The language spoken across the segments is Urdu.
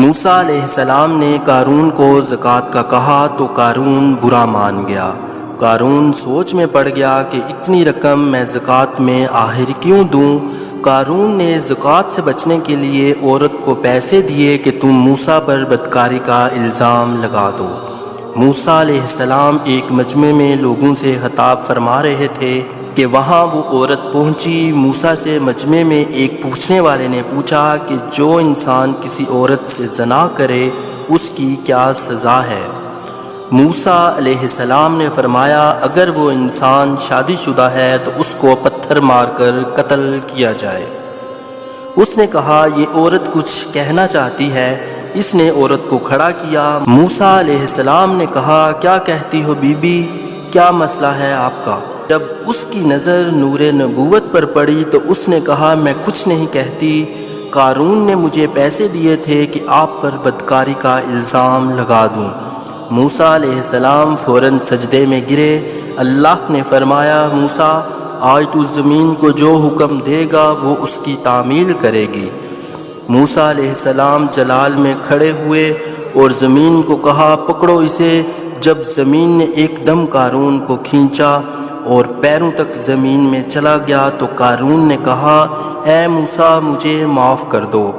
موسیٰ علیہ السلام نے قارون کو زکوٰۃ کا کہا تو قارون برا مان گیا۔ قارون سوچ میں پڑ گیا کہ اتنی رقم میں زکوٰۃ میں آخر کیوں دوں۔ قارون نے زکوٰۃ سے بچنے کے لیے عورت کو پیسے دیے کہ تم موسیٰ پر بدکاری کا الزام لگا دو۔ موسیٰ علیہ السلام ایک مجمع میں لوگوں سے خطاب فرما رہے تھے کہ وہاں وہ عورت پہنچی۔ موسیٰ سے مجمع میں ایک پوچھنے والے نے پوچھا کہ جو انسان کسی عورت سے زنا کرے اس کی کیا سزا ہے؟ موسیٰ علیہ السلام نے فرمایا اگر وہ انسان شادی شدہ ہے تو اس کو پتھر مار کر قتل کیا جائے۔ اس نے کہا یہ عورت کچھ کہنا چاہتی ہے۔ اس نے عورت کو کھڑا کیا۔ موسیٰ علیہ السلام نے کہا کیا کہتی ہو بی بی، کیا مسئلہ ہے آپ کا؟ جب اس کی نظر نور نبوت پر پڑی تو اس نے کہا میں کچھ نہیں کہتی، قارون نے مجھے پیسے دیے تھے کہ آپ پر بدکاری کا الزام لگا دوں۔ موسیٰ علیہ السلام فوراً سجدے میں گرے۔ اللہ نے فرمایا موسیٰ آج تو زمین کو جو حکم دے گا وہ اس کی تعمیل کرے گی۔ موسیٰ علیہ السلام جلال میں کھڑے ہوئے اور زمین کو کہا پکڑو اسے۔ جب زمین نے ایک دم قارون کو کھینچا اور پیروں تک زمین میں چلا گیا تو قارون نے کہا اے موسیٰ مجھے معاف کر دو۔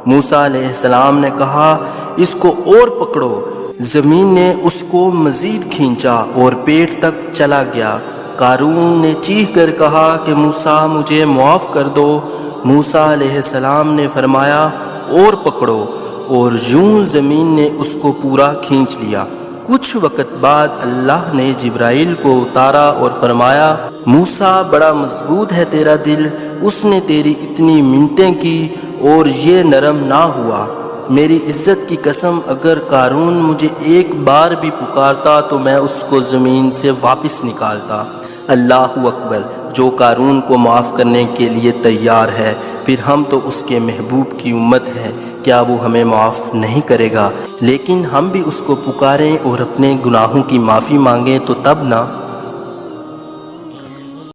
موسیٰ علیہ السلام نے کہا اس کو اور پکڑو۔ زمین نے اس کو مزید کھینچا اور پیٹ تک چلا گیا۔ قارون نے چیخ کر کہا کہ موسیٰ مجھے معاف کر دو۔ موسیٰ علیہ السلام نے فرمایا اور پکڑو، اور یوں زمین نے اس کو پورا کھینچ لیا۔ کچھ وقت بعد اللہ نے جبرائیل کو اتارا اور فرمایا موسیٰ بڑا مضبوط ہے تیرا دل، اس نے تیری اتنی منتیں کی اور یہ نرم نہ ہوا۔ میری عزت کی قسم اگر قارون مجھے ایک بار بھی پکارتا تو میں اس کو زمین سے واپس نکالتا۔ اللہ اکبر، جو قارون کو معاف کرنے کے لیے تیار ہے، پھر ہم تو اس کے محبوب کی امت ہیں، کیا وہ ہمیں معاف نہیں کرے گا؟ لیکن ہم بھی اس کو پکاریں اور اپنے گناہوں کی معافی مانگیں تو تب نہ۔